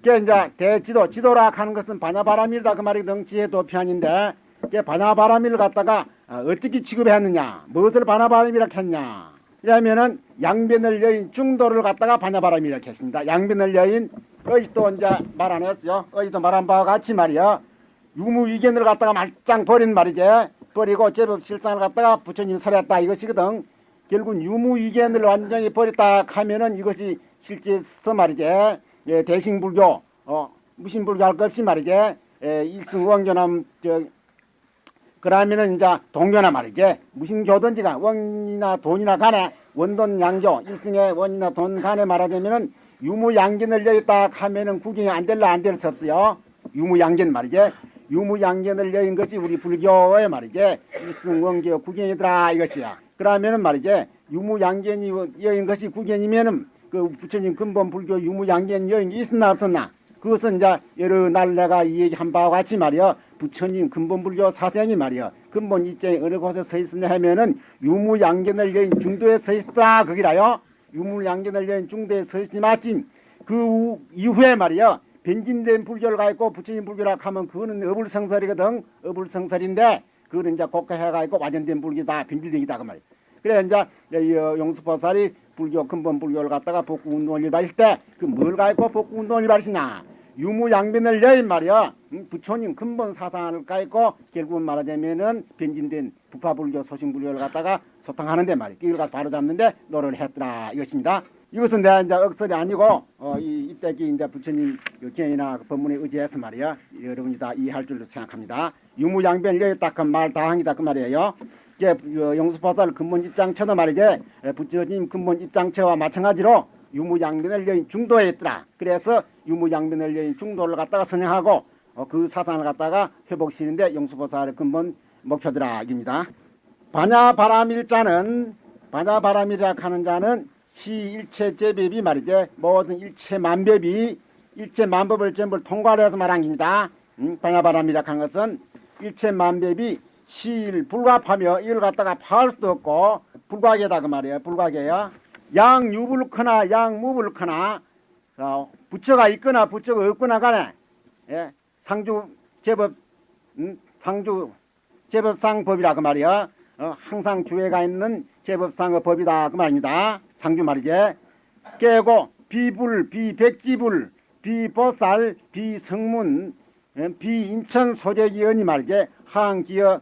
그게 이제 대지도, 지도라 하는 것은 반야바라밀이다 그 말이거든. 지혜도 편인데, 그게 반야바라밀을 갖다가 어떻게 취급했느냐, 무엇을 반야바라밀이라 했냐. 이러면은 양변을 여인 중도를 갖다가 반야바라밀이라 했습니다. 양변을 여인, 어제도 이제 말 안 했어요. 어제도 말한 바와 같이 말이야. 유무위견을 갖다가 말짱 버린 말이지. 버리고 제법 실상을 갖다가 부처님 설했다 이것이거든. 결국 유무위견을 완전히 버렸다 하면은 이것이 실제서 말이지. 예, 대승불교, 무신불교 할 것 없이 말이지. 일승원교남, 그러면은 이제 동교나 말이지. 무슨 교든지가 원이나 돈이나 간에 원돈 양교, 일승의 원이나 돈 간에 말하자면은 유무양견을 여였다 하면은 구경이 안 될라 안 될 수 없어요. 유무양견 말이지. 유무양견을 여인 것이 우리 불교의 말이지. 일승원교 구경이더라 이것이야. 그러면은 말이지. 유무양견이 여인 것이 구경이면은 그 부처님 근본 불교 유무양견 여인이 있었나 없었나? 그것은 이제 여러 날 내가 이 얘기한 바와 같이 말이야. 부처님 근본 불교 사생이 말이야. 근본 입장에 어느 곳에 서 있었냐 하면은 유무양견을 여인 중도에 서 있었다 거기라요. 유무양견을 여인 중도에 서 있으니 마침 그 이후에 말이야. 변진된 불교를 가있고 부처님 불교라 하면 그거는 어불성설이거든. 어불성설인데 그거는 이제 곡해가 있고 완전된 불교다. 변질되기다 그 말이야. 그래 이제 용수보살이 불교 근본 불교를 갖다가 복구 운동을 일발했을 때 그 뭘 가있고 복구 운동을 일발했냐. 유무양변을 여인 말이야. 부처님 근본 사상을 가있고 결국은 말하자면은 변진된 부파불교 소신불교를 갖다가 소탕하는데 말이야. 이걸 갖다 바로잡는데 노력을 했더라 이것입니다. 이것은 내가 이제 억설이 아니고 이때기 이제 부처님 경이나 법문에 의지해서 말이야. 여러분이 다 이해할 줄로 생각합니다. 유무양변을 여였다 그 말 다항이다 그 말이에요. 용수보살 근본 입장처도 말이지. 부처님 근본 입장처와 마찬가지로 유무양변을 여인 중도에 있더라. 그래서 유무양변을 여인 중도를 갖다가 선행하고 그 사상을 갖다가 회복시키는데 용수보살의 근본 목표더라 입니다. 반야바라밀자는 반야바라밀이라 하는 자는 시일체 제법이 말이지. 모든 일체 만법이 일체 만법을 전부 통과해서 말한 겁니다. 반야바라밀이라 하는 것은 일체 만법이 시일 불가하며 이걸 갖다가 파할 수도 없고 불가계다 그 말이에요. 불가계야. 양유불크나 양무불크나 부처가 있거나 부처가 없거나 간에 상주 제법 상주 제법상 법이라 그 말이야. 항상 주회가 있는 제법상의 법이다 그 말입니다. 상주 말이지. 깨고 비불 비백지불 비보살 비성문 비인천 소재기연이 말이지. 항기어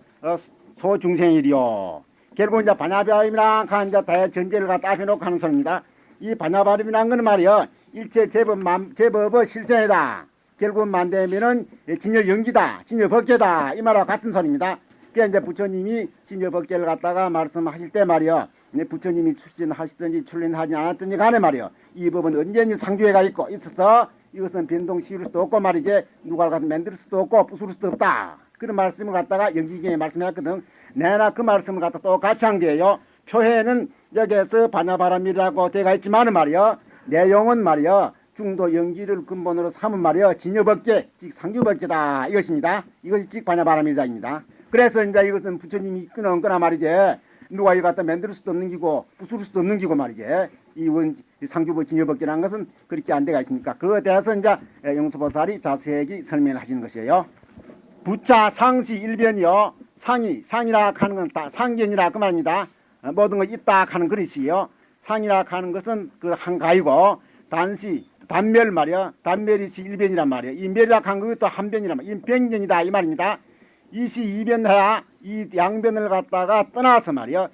소중생이리요. 결국 이제 반야바람이랑 한 이제 대전제를 갖다 해놓고 하는 소리입니다. 이 반야바람이란 건 말이요. 일체 제법의 실생이다. 결국은 만되면은 진여 연기다. 진여 법계다. 이 말과 같은 소리입니다. 그게 이제 부처님이 진여 법계를 갖다가 말씀하실 때 말이요. 부처님이 출신하시든지 출린하지 않았든지 간에 말이요. 이 법은 언제니 상주회가 있고 있어서 이것은 변동시킬 수도 없고 말이지. 누가 갖다 만들 수도 없고 부술 수도 없다. 그런 말씀을 갖다가 연기경에 말씀했거든. 내나 그 말씀을 갖다 똑같이 한 게요. 표해는 여기에서 반야바람이라고 되어 있지만 말이요. 내용은 말이요. 중도 연기를 근본으로 삼은 말이요. 진여법계, 즉 상주법계다. 이것입니다. 이것이 즉 반야바람이다입니다. 그래서 이제 이것은 부처님이 끊어거나 말이지. 누가 이거 갖다 만들 수도 없는 기고 부술 수도 없는 기고 말이지. 이 상주법 진여법계라는 것은 그렇게 안 돼가 있으니까 그거에 대해서 이제 용수보살이 자세히 설명을 하시는 것이에요. 부자 상시 일변이요. 상이라 하는 건 다 상견이라 그 말입니다. 모든 거 있다 하는 그릇이요. 상이라 하는 것은 그 한가이고 단시 단멸 말이요. 단멸이시 일변이란 말이에요. 이 멸이라 하는 것도 한변이란 말이에요. 이 변견이다 이 말입니다. 이시 이변해야 이 양변을 갖다가 떠나서 말이요.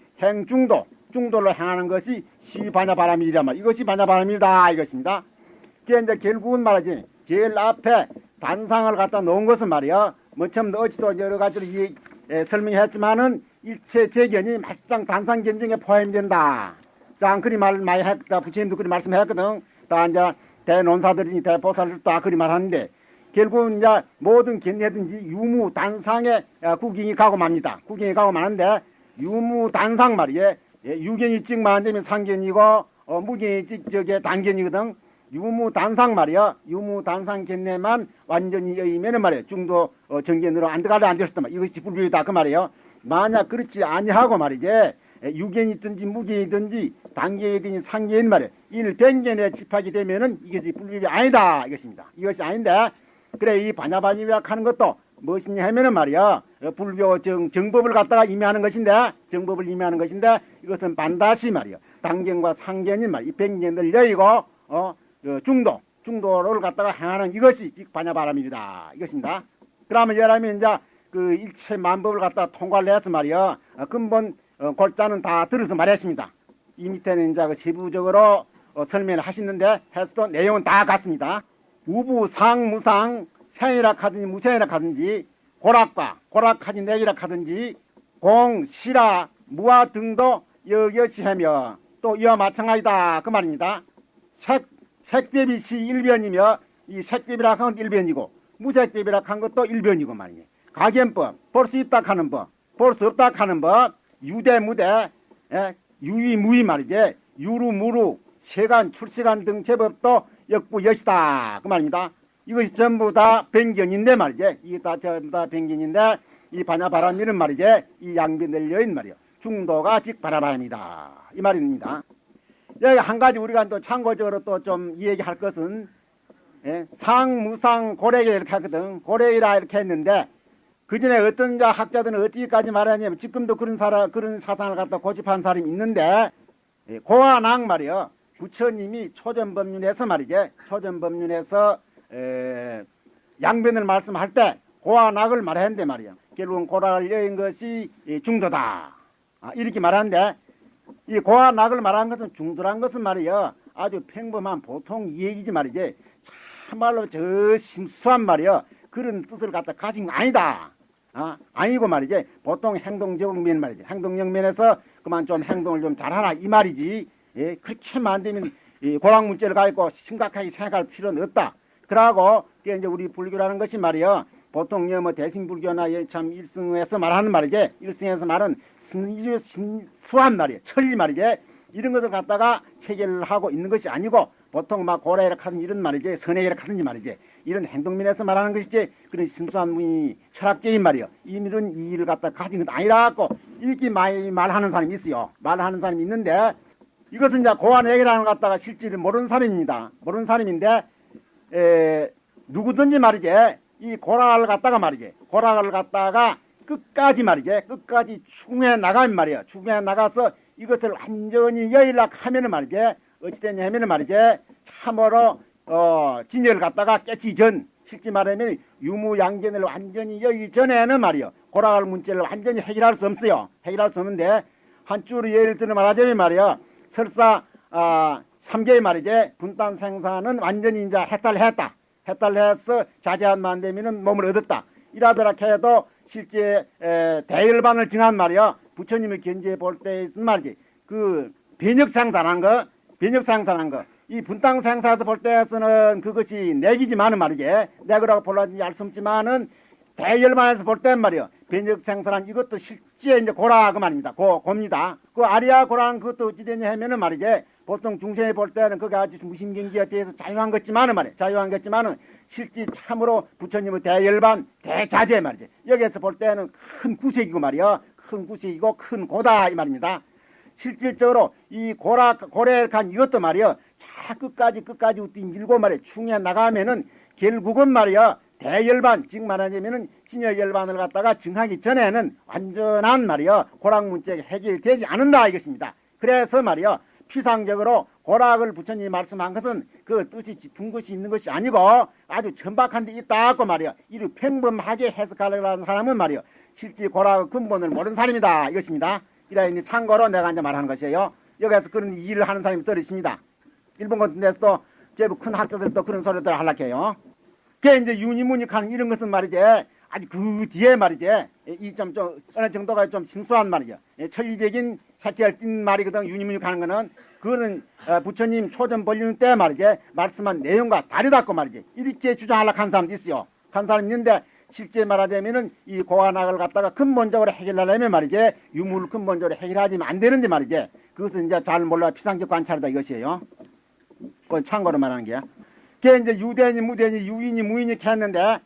중도로 행하는 것이 시반야바람이란 말이에요. 이것이 반야바람이다 이것입니다. 그게 이제 결국은 말이지. 제일 앞에 단상을 갖다 놓은 것은 말이요. 뭐 처음부터 어찌도 여러 가지로 설명했지만은 일체 재견이 말짱 단상견 중에 포함된다. 자, 그리 말 많이 했다. 부처님도 그리 말씀했거든. 다 이제 대논사들이 대보살들도 다 그리 말하는데 결국은 이제 모든 견해든지 유무 단상에 구경이 가고 맙니다. 구경이 가고 마는데 유무 단상 말이에 유견이 찍만 안 되면 상견이고 무견이 찍 저게 단견이거든. 유무 단상 말이야. 유무 단상 견내만 완전히 여의면은 말이야. 중도 정견으로 안 들어가려 안 됐었단 말이야. 이것이 불교이다 그 말이에요. 만약 그렇지 아니하고 말이지. 유견이든지 무견이든지 단견이든지 상견이 말이에요. 일변견에 집합이 되면은 이것이 불법이 아니다 이것입니다. 이것이 아닌데 그래 이 반야반입이라 하는 것도 무엇이냐 하면은 말이야 불교 정법을 갖다가 임의하는 것인데 정법을 임의하는 것인데 이것은 반드시 말이야 단견과 상견이 말이야 이 변견을 여의고 중도를 갖다가 행하는 이것이 반야바람입니다. 이것입니다. 그러면 여러분 이제 그 일체 만법을 갖다가 통과를 해서 말이야 근본 골자는 다 들어서 말했습니다. 이 밑에는 이제 그 세부적으로 설명을 하시는데 해서도 내용은 다 같습니다. 우부, 상, 무상, 생이라 하든지 무생이라 하든지 고락하지 내기라 하든지 공, 시라, 무화 등도 여기시하며 또 이와 마찬가지다 그 말입니다. 색배비시 일변이며 이 색배비라 하는 일변이고 무색배비라 하는 것도 일변이고 말이에요. 가견법, 볼 수 있다 하는 법, 볼 수 없다 하는 법, 유대 무대, 유위 무위 말이지. 유루 무루, 세간 출세간 등 제법도 역부 여시다 그 말입니다. 이것이 전부 다 변견인데 말이지. 이게 다 전부 다 변견인데 이 반야바람이는 말이지. 이 양변을 여인 말이요. 중도가 즉 반야바람이다 이 말입니다. 여기 한 가지 우리가 또 참고적으로 또 좀 이야기할 것은 상, 무상, 고래기 이렇게 하거든. 고래이라 이렇게 했는데 그 전에 어떤 학자들은 어디까지 말하냐면 지금도 그런 사상을 갖다 고집한 사람이 있는데 고아낭 말이요. 부처님이 초전법륜에서 말이지. 초전법륜에서 양변을 말씀할 때 고아낙을 말했는데 말이야. 결국은 고락을 여인 것이 중도다. 이렇게 말하는데 이 고아낙을 말한 것은 중도란 것은 말이야. 아주 평범한 보통 얘기지 말이지. 참말로 저 심수한 말이야. 그런 뜻을 갖다 가진 거 아니다. 아니고 말이지. 보통 행동적 면 말이지. 행동적 면에서 그만 좀 행동을 좀 잘하라 이 말이지. 그렇게만 안 되면 고락문제를 가지고 심각하게 생각할 필요는 없다. 그러고 이제 우리 불교라는 것이 말이요. 보통 뭐 대승불교나 참 일승에서 말하는 말이지. 일승에서 말은 수한 말이에요. 천리 말이지. 이런 것을 갖다가 체계를 하고 있는 것이 아니고 보통 막 고래라 하든지 이런 말이지. 선행이라 하든지 말이지. 이런 행동면에서 말하는 것이지. 그런 순수한 문이 철학적인 말이요. 이런 이의를 갖다 가진 것 아니라고 이렇게 많이 말하는 사람이 있어요. 말하는 사람이 있는데 이것은 이제 고안얘기라는 것 갖다가 실질을 모르는 사람입니다. 모르는 사람인데 누구든지 말이지 이 고락을 갖다가 말이지 고락을 갖다가 끝까지 말이지 끝까지 추궁해 나가면 말이야 추궁해 나가서 이것을 완전히 여의락 하면은 말이지 어찌됐냐 하면은 말이지 참으로 진열을 갖다가 깨치 전 실제 말하면 유무양견을 완전히 여기 전에는 말이요 고락할 문제를 완전히 해결할 수 없어요. 해결할 수 없는데 한줄로 예를 들어 말하자면 말이야 설사 3개의 말이지 분단 생사는 완전히 이제 해탈해서 자제한만 안 되면은 몸을 얻었다. 이라더라 해도 실제 대열반을 증한 말이야 부처님을 견지해 볼 때는 말이지 그 변역상산한 거 이 분당 생사에서 볼 때에서는 그것이 내기지만은 말이지 내거라고 볼라든지 알 수 없지만은 대열반에서 볼 때는 말이야 변역생사란 이것도 실제 이제 고라 그 말입니다. 고입니다. 그 아리아 고라는 그것도 어찌 되냐 하면은 말이지 보통 중생이 볼 때는 그게 아주 무심경기에 대해서 자유한 것지만은 말이야 자유한 것지만은 실제 참으로 부처님의 대열반 대자재 말이지 여기에서 볼 때는 큰 구색이고 말이야 큰 구색이고 큰 고다 이 말입니다. 실질적으로 이 고래간 이것도 말이야 자 끝까지 우띠 밀고 말이야 충에 나가면은 결국은 말이야 대열반 즉 말하자면은 진여열반을 갖다가 증하기 전에는 완전한 말이야 고락문제가 해결되지 않는다 이것입니다. 그래서 말이야 피상적으로 고락을 부처님이 말씀한 것은 그 뜻이 짚은 것이 있는 것이 아니고 아주 천박한 데 있다고 말이야 이를 평범하게 해석하려는 사람은 말이야 실제 고락의 근본을 모르는 사람이다 이것입니다. 이라 이제 참고로 내가 이제 말하는 것이에요. 여기에서 그런 일을 하는 사람이 또 있습니다. 일본 같은 데서도 제법 큰 학자들도 그런 소리들 하려고 해요. 그게 이제 유니무닉하는 이런 것은 말이지 아주 그 뒤에 말이지 이 좀 어느 정도가 좀 심수한 말이죠. 천리적인 사기할 띈 말이거든. 유니무닉하는 거는 그거는 부처님 초전벌륜 때 말이지 말씀한 내용과 다르다고 말이지 이렇게 주장하려고 한 사람도 있어요. 한 사람이 있는데 실제 말하자면은 이 고안학을 갖다가 근본적으로 해결하려면 말이지 유무를 근본적으로 해결하지면 안 되는데 말이지 그것은 이제 잘 몰라 피상적 관찰이다 이것이에요. 그건 참고로 말하는 게야. 그게 이제 유대니 무대니 유인이 무인이 이렇게 했는데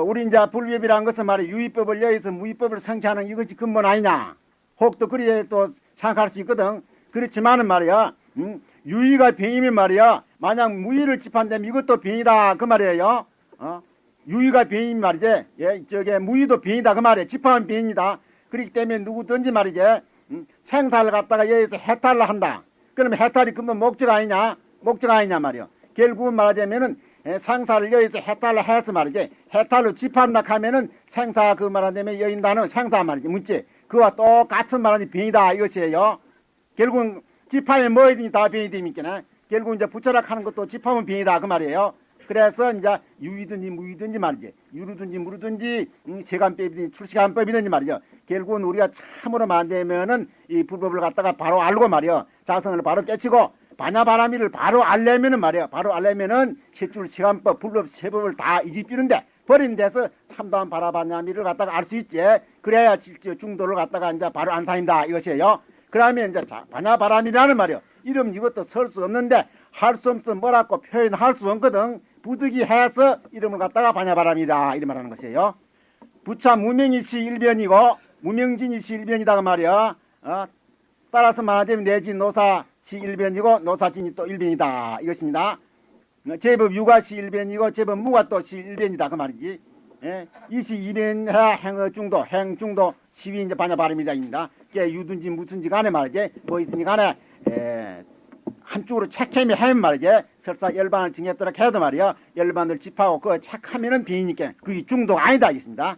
우리 이제 불법이라는 것은 말이야 유의법을 여기서 무의법을 성취하는 이것이 근본 아니냐. 혹도 그리에 또 생각할 수 있거든. 그렇지만은 말이야, 유의가 병이면 말이야, 만약 무의를 짚한다면 이것도 병이다 그 말이에요. 유의가 병이면 말이지, 예, 저게 무의도 병이다 그 말이에요. 짚하면 병입니다. 그렇기 때문에 누구든지 말이지, 생사를 갖다가 여기서 해탈을 한다. 그러면 해탈이 그러면 목적 아니냐? 목적 아니냐 말이요. 결국은 말하자면은 생사를 여기서 해탈을 해서 말이지, 해탈로 짚한다 하면은 생사 그 말하자면 여인다는 생사 말이지, 문제. 그와 똑같은 말하는 병이다 이것이에요. 결국은 짚하면 뭐든지 다 병이 됩니까? 결국 이제 부처락 하는 것도 짚하면 병이다 그 말이에요. 그래서 이제 유이든지 무이든지 말이지, 유르든지 무르든지 세간법이든지 출시간법이든지 말이죠. 결국은 우리가 참으로 만되면은 이 불법을 갖다가 바로 알고 말이요, 자성을 바로 깨치고 반야바라미를 바로 알려면은 말이요, 바로 알려면은 세출 시간법 불법 세법을 다 이집비는데 버린 데서 참다한 바라바냐미를 갖다가 알 수 있지. 그래야 중도를 갖다가 이제 바로 안사입니다 이것이에요. 그러면 이제 반야바람이라는 말이요, 이름 이것도 설 수 없는데 할 수 없으면 뭐라고 표현할 수 없거든. 부득이해서 이름을 갖다가 반야바람이라 이름 말하는 것이에요. 부차 무명이시 일변이고 무명진이시 일변이다 그 말이야. 따라서 말하자면 내진 노사시 일변이고 노사진이 또 일변이다 이것입니다. 제법 유가시 일변이고 제법 무가 또 시 일변이다 그 말이지. 예, 이시 이변해 행어 중도 행 중도 시위 이제 반야바람이다입니다. 게 유든지 무슨지 간에 말이지, 뭐 있으니 간에 한쪽으로 착함이 하면 말이지, 설사 열반을 정했더라 해도 말이야, 열반을 짚하고 그 착하면은 비니까 그게 중도가 아니다 이겠습니다.